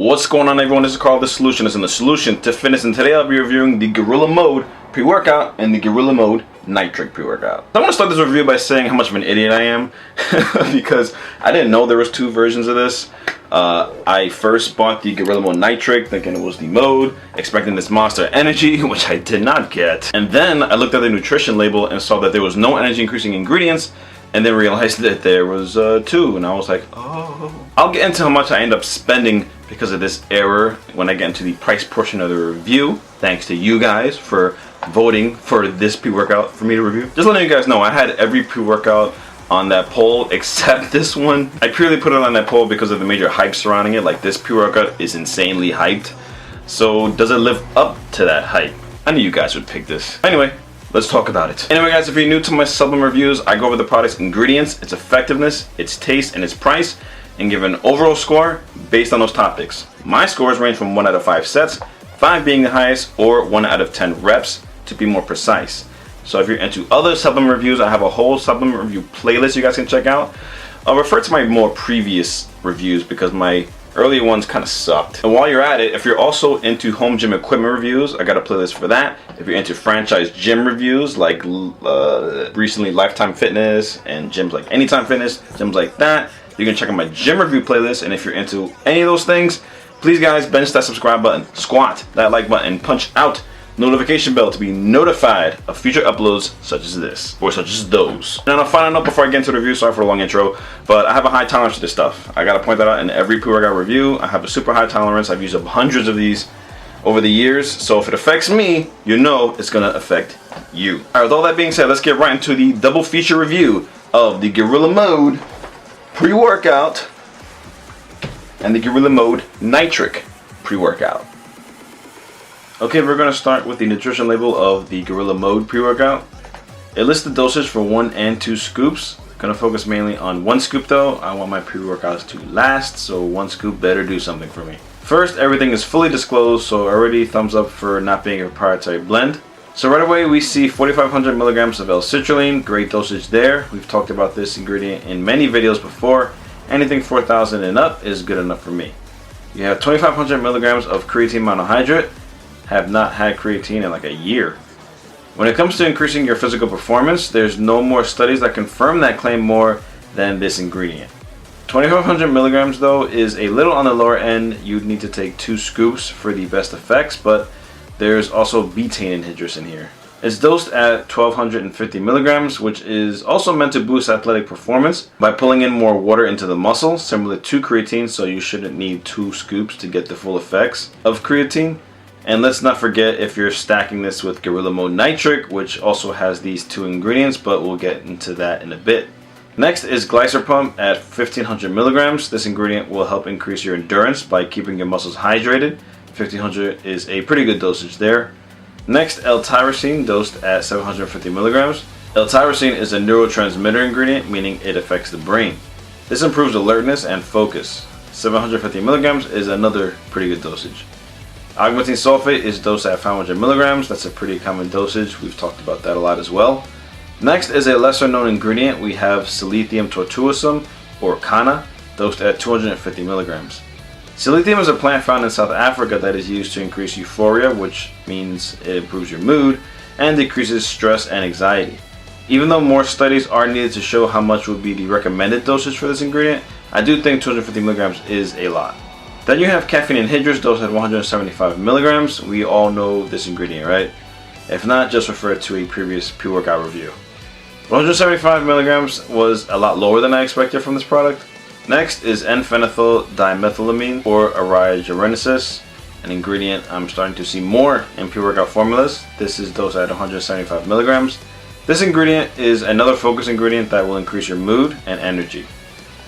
What's going on, everyone? This is Carlo, the Solutionist, and the solution to fitness, and today I'll be reviewing the Gorilla Mode pre-workout and the Gorilla Mode Nitric pre-workout. I want to start this review by saying how much of an idiot I am because I didn't know there was two versions of this. I first bought the Gorilla Mode Nitric thinking it was the mode, expecting this monster energy, which I did not get. And then I looked at the nutrition label and saw that there was no energy increasing ingredients, and then realized that there was two, and I was like, oh. I'll get into how much I end up spending because of this error when I get into the price portion of the review. Thanks to you guys for voting for this pre-workout for me to review. Just letting you guys know, I had every pre-workout on that poll except this one. I purely put it on that poll because of the major hype surrounding it. Like, this pre-workout is insanely hyped. So does it live up to that hype? I knew you guys would pick this. Anyway, let's talk about it. Anyway guys, if you're new to my supplement reviews, I go over the product's ingredients, its effectiveness, its taste, and its price, and give an overall score based on those topics. My scores range from 1 out of 5 sets, 5 being the highest, or 1 out of 10 reps to be more precise. So if you're into other supplement reviews, I have a whole supplement review playlist you guys can check out. I'll refer to my more previous reviews because my earlier ones kind of sucked. And while you're at it, if you're also into home gym equipment reviews, I got a playlist for that. If you're into franchise gym reviews, like recently Lifetime Fitness and gyms like Anytime Fitness, gyms like that, you can check out my gym review playlist. And if you're into any of those things, please guys, bench that subscribe button, squat that like button, punch out notification bell to be notified of future uploads such as this, or such as those. And on a final note before I get into the review, sorry for the long intro, but I have a high tolerance for this stuff. I gotta point that out in every pre-workout review. I have a super high tolerance. I've used up hundreds of these over the years, so if it affects me, you know it's gonna affect you. Alright, with all that being said, let's get right into the double feature review of the Gorilla Mode pre-workout and the Gorilla Mode Nitric pre-workout. Okay, we're going to start with the nutrition label of the Gorilla Mode pre-workout. It lists the dosage for 1 and 2 scoops. Going to focus mainly on 1 scoop though. I want my pre-workouts to last, so 1 scoop better do something for me. First, everything is fully disclosed, so already thumbs up for not being a proprietary blend. So right away we see 4,500 milligrams of L-citrulline, great dosage there. We've talked about this ingredient in many videos before. Anything 4,000 and up is good enough for me. You have 2,500 milligrams of creatine monohydrate. Have not had creatine in like a year. When it comes to increasing your physical performance, there's no more studies that confirm that claim more than this ingredient. 2,500 milligrams though is a little on the lower end. You'd need to take 2 scoops for the best effects, but there's also betaine anhydrous in here. It's dosed at 1,250 milligrams, which is also meant to boost athletic performance by pulling in more water into the muscle, similar to creatine, so you shouldn't need 2 scoops to get the full effects of creatine. And let's not forget if you're stacking this with Gorilla Mode Nitric, which also has these 2 ingredients, but we'll get into that in a bit. Next is Glycer Pump at 1,500 milligrams. This ingredient will help increase your endurance by keeping your muscles hydrated. 1,500 is a pretty good dosage there. Next, L-tyrosine, dosed at 750 milligrams. L-tyrosine is a neurotransmitter ingredient, meaning it affects the brain. This improves alertness and focus. 750 milligrams is another pretty good dosage. Augmentin sulfate is dosed at 500 milligrams. That's a pretty common dosage. We've talked about that a lot as well. Next is a lesser known ingredient. We have Silithium tortuosum, or Kana, dosed at 250 milligrams. Silithium is a plant found in South Africa that is used to increase euphoria, which means it improves your mood and decreases stress and anxiety. Even though more studies are needed to show how much would be the recommended dosage for this ingredient, I do think 250 milligrams is a lot. Then you have caffeine anhydrous, dosed at 175 milligrams. We all know this ingredient, right? If not, just refer to a previous pre-workout review. 175 milligrams was a lot lower than I expected from this product. Next is N-phenyl dimethylamine, or Aeruginogenesis, an ingredient I'm starting to see more in pre-workout formulas. This is dosed at 175 milligrams. This ingredient is another focus ingredient that will increase your mood and energy.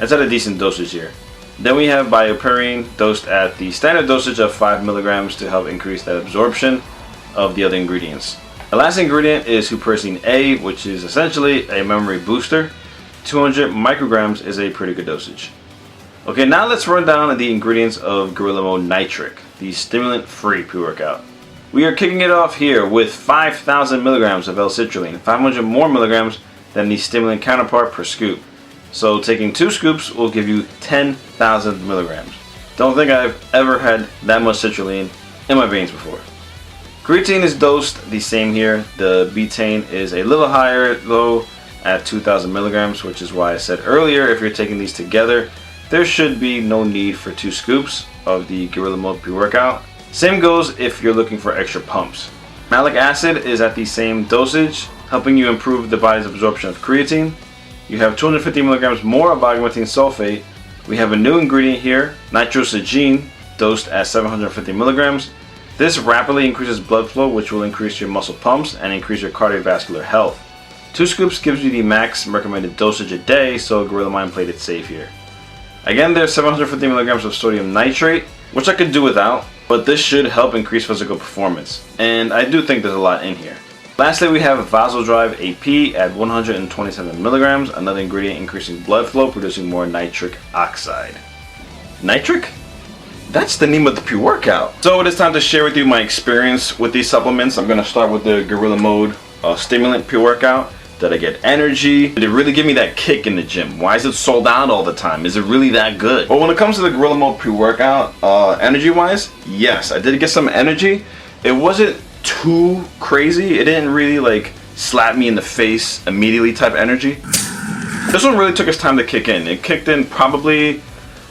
It's at a decent dosage here. Then we have Bioperine, dosed at the standard dosage of 5 milligrams to help increase that absorption of the other ingredients. The last ingredient is Huperzine A, which is essentially a memory booster. 200 micrograms is a pretty good dosage. Okay, now let's run down the ingredients of Gorilla Mode Nitric, the stimulant-free pre-workout. We are kicking it off here with 5,000 milligrams of L-citrulline, 500 more milligrams than the stimulant counterpart per scoop. So taking 2 scoops will give you 10,000 milligrams. Don't think I've ever had that much citrulline in my veins before. Creatine is dosed the same here. The betaine is a little higher though at 2,000 milligrams, which is why I said earlier if you're taking these together, there should be no need for 2 scoops of the Gorilla Mode pre-workout. Same goes if you're looking for extra pumps. Malic acid is at the same dosage, helping you improve the body's absorption of creatine. You have 250 milligrams more of augmentin sulfate. We have a new ingredient here, nitrosogene, dosed at 750 milligrams. This rapidly increases blood flow, which will increase your muscle pumps and increase your cardiovascular health. 2 scoops gives you the max recommended dosage a day, so Gorilla Mind played it safe here. Again, there's 750 milligrams of sodium nitrate, which I could do without, but this should help increase physical performance, and I do think there's a lot in here. Lastly, we have Vasodrive AP at 127 milligrams, another ingredient increasing blood flow, producing more nitric oxide. Nitric? That's the name of the pre-workout. So it is time to share with you my experience with these supplements. I'm going to start with the Gorilla Mode stimulant pre-workout. Did I get energy? Did it really give me that kick in the gym? Why is it sold out all the time? Is it really that good? Well, when it comes to the Gorilla Mode pre-workout, energy-wise, yes, I did get some energy. It wasn't too crazy. It didn't really like slap me in the face immediately type energy. This one really took its time to kick in. It kicked in probably,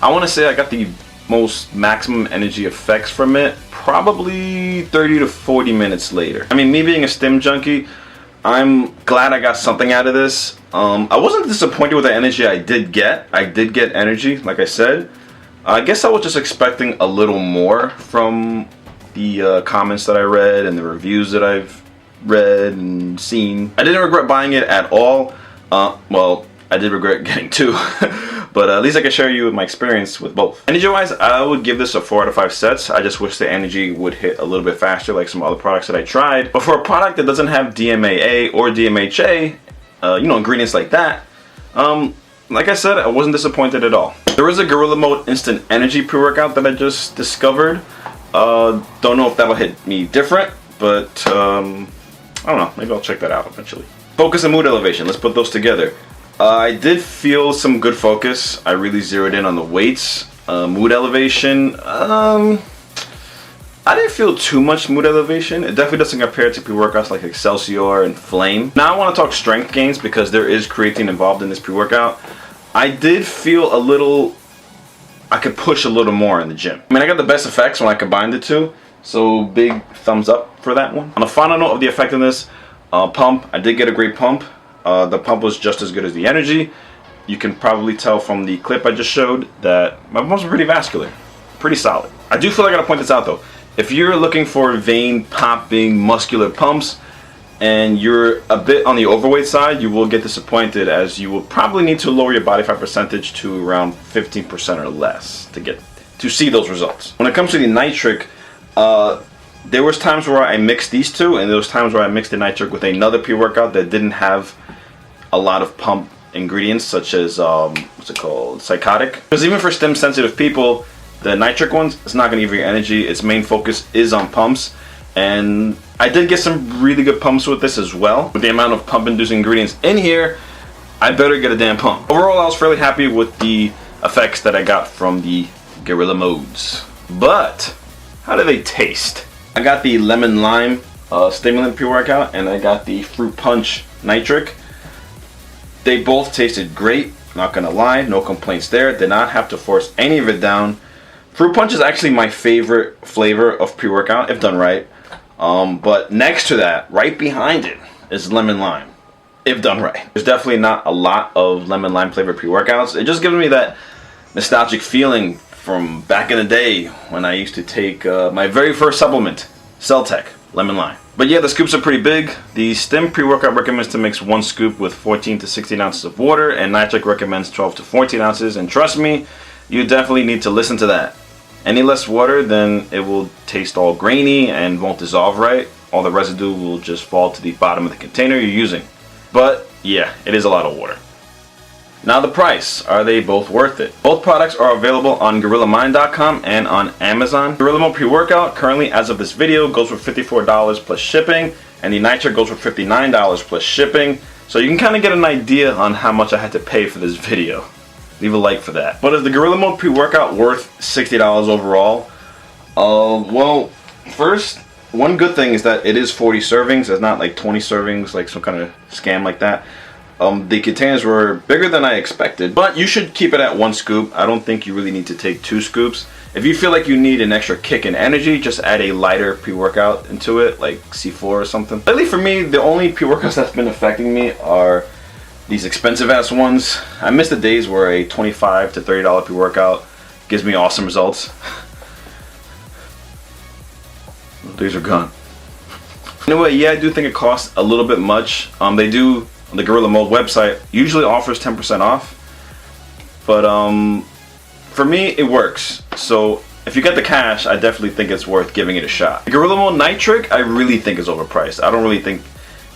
I want to say I got the most maximum energy effects from it probably 30 to 40 minutes later. I mean, me being a stim junkie, I'm glad I got something out of this. I wasn't disappointed with the energy I did get. I did get energy, like I said. I guess I was just expecting a little more from the comments that I read and the reviews that I've read and seen. I didn't regret buying it at all. Well, I did regret getting 2. But at least I can share you my experience with both. Energy-wise, I would give this a 4 out of 5 sets. I just wish the energy would hit a little bit faster like some other products that I tried. But for a product that doesn't have DMAA or DMHA, you know, ingredients like that, like I said, I wasn't disappointed at all. There is a Gorilla Mode Instant Energy pre-workout that I just discovered. Don't know if that'll hit me different, but I don't know, maybe I'll check that out eventually. Focus and mood elevation, let's put those together. I did feel some good focus. I really zeroed in on the weights. Mood elevation, I didn't feel too much mood elevation. It definitely doesn't compare to pre-workouts like Excelsior and Flame. Now I want to talk strength gains because there is creatine involved in this pre-workout. I did feel a little, I could push a little more in the gym. I mean, I got the best effects when I combined the two, so big thumbs up for that one. On a final note of the effectiveness, pump, I did get a great pump. The pump was just as good as the energy. You can probably tell from the clip I just showed that my pumps were pretty vascular, pretty solid. I do feel like I gotta point this out though. If you're looking for vein popping muscular pumps and you're a bit on the overweight side, you will get disappointed as you will probably need to lower your body fat percentage to around 15% or less to see those results. When it comes to the nitric, there was times where I mixed these two, and there was times where I mixed the nitric with another pre-workout that didn't have a lot of pump ingredients, such as what's it called, psychotic. Because even for stim sensitive people, the nitric ones, it's not going to give you energy. Its main focus is on pumps, and I did get some really good pumps with this as well. With the amount of pump inducing ingredients in here, I better get a damn pump. Overall, I was fairly happy with the effects that I got from the Gorilla Modes. But how do they taste? I got the lemon lime stimulant pre-workout, and I got the fruit punch nitric. They both tasted great, not gonna lie, no complaints there. Did not have to force any of it down. Fruit punch is actually my favorite flavor of pre-workout if done right. But next to that, right behind it, is lemon lime, if done right. There's definitely not a lot of lemon lime flavored pre-workouts. It just gives me that nostalgic feeling from back in the day when I used to take my very first supplement, Celtec, lemon lime. But yeah, the scoops are pretty big. The Stim pre-workout recommends to mix 1 scoop with 14 to 16 ounces of water, and Nitric recommends 12 to 14 ounces, and trust me, you definitely need to listen to that. Any less water, then it will taste all grainy and won't dissolve right. All the residue will just fall to the bottom of the container you're using. But yeah, it is a lot of water. Now the price, are they both worth it? Both products are available on GorillaMind.com and on Amazon. Gorilla Mode pre-workout currently as of this video goes for $54 plus shipping, and the Nitric goes for $59 plus shipping. So you can kind of get an idea on how much I had to pay for this video. leave a like for that. But is the Gorilla Mode pre-workout worth $60 overall? Well, first, one good thing is that it is 40 servings. It's not like 20 servings, like some kind of scam like that. The containers were bigger than I expected, but you should keep it at 1 scoop. I don't think you really need to take 2 scoops. If you feel like you need an extra kick and energy, just add a lighter pre-workout into it, like C4 or something. Lately for me, the only pre-workouts that's been affecting me are these expensive ass ones. I miss the days where a $25 to $30 pre-workout gives me awesome results. Those days are gone. Anyway, yeah, I do think it costs a little bit much. They do, the Gorilla Mode website usually offers 10% off, but for me it works. So if you get the cash, I definitely think it's worth giving it a shot. The Gorilla Mode Nitric, I really think is overpriced. I don't really think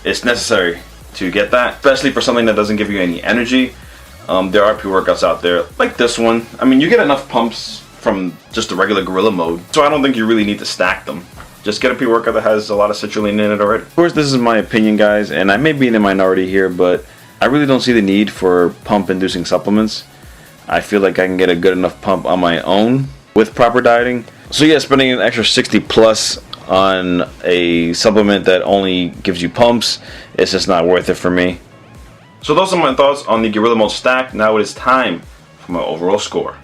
it's necessary to get that, especially for something that doesn't give you any energy. There are pre-workouts out there like this one. I mean, you get enough pumps from just the regular Gorilla Mode, so I don't think you really need to stack them. Just get a pre-workout that has a lot of citrulline in it already. Of course, this is my opinion, guys, and I may be in the minority here, but I really don't see the need for pump-inducing supplements. I feel like I can get a good enough pump on my own with proper dieting. So yeah, spending an extra 60 plus on a supplement that only gives you pumps, it's just not worth it for me. So those are my thoughts on the Gorilla Mode stack. Now it is time for my overall score.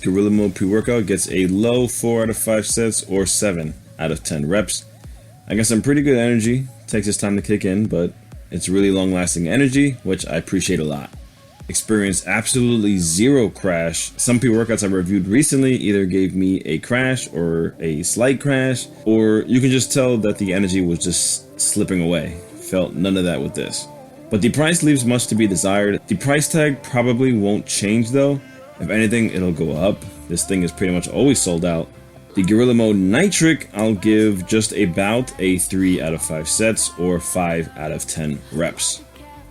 Gorilla Mode pre-workout gets a low 4 out of 5 sets or 7 out of 10 reps. I got some pretty good energy, takes its time to kick in, but it's really long lasting energy, which I appreciate a lot. Experienced absolutely zero crash. Some pre-workouts I reviewed recently either gave me a crash or a slight crash, or you can just tell that the energy was just slipping away. Felt none of that with this. But the price leaves much to be desired. The price tag probably won't change though. If anything, it'll go up. This thing is pretty much always sold out. The Gorilla Mode Nitric, I'll give just about a 3 out of 5 sets or 5 out of 10 reps.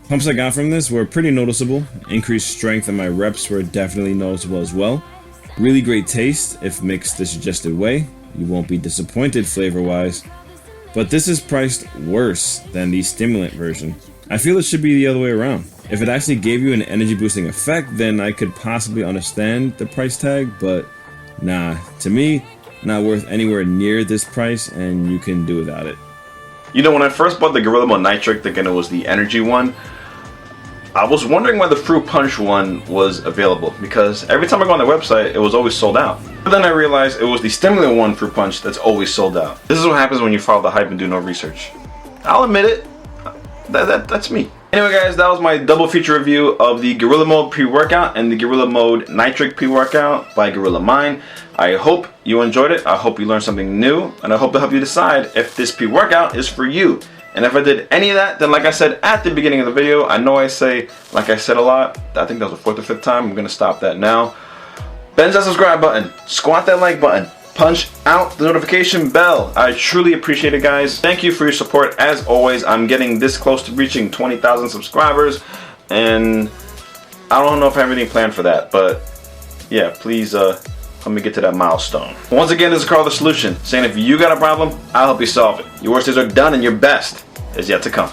Pumps I got from this were pretty noticeable. Increased strength and my reps were definitely noticeable as well. Really great taste if mixed the suggested way. You won't be disappointed flavor-wise. But this is priced worse than the stimulant version. I feel it should be the other way around. If it actually gave you an energy boosting effect, then I could possibly understand the price tag, but nah, to me, not worth anywhere near this price, and you can do without it. You know, when I first bought the Gorilla Mode Nitric, thinking it was the energy one, I was wondering why the Fruit Punch one was available, because every time I go on their website, it was always sold out. But then I realized it was the stimulant one, Fruit Punch, that's always sold out. This is what happens when you follow the hype and do no research. I'll admit it, that's me. Anyway guys, that was my double feature review of the Gorilla Mode pre-workout and the Gorilla Mode Nitric pre-workout by Gorilla Mind. I hope you enjoyed it, I hope you learned something new, and I hope to help you decide if this pre-workout is for you. And if I did any of that, then like I said at the beginning of the video, I know I say like I said a lot, I think that was the 4th or 5th time, I'm gonna stop that now. Bend that subscribe button, squat that like button, punch out the notification bell. I truly appreciate it, guys. Thank you for your support. As always, I'm getting this close to reaching 20,000 subscribers, and I don't know if I have anything planned for that, but yeah, please help me get to that milestone. Once again, this is Carlo the Solution, saying if you got a problem, I'll help you solve it. Your worst days are done and your best is yet to come.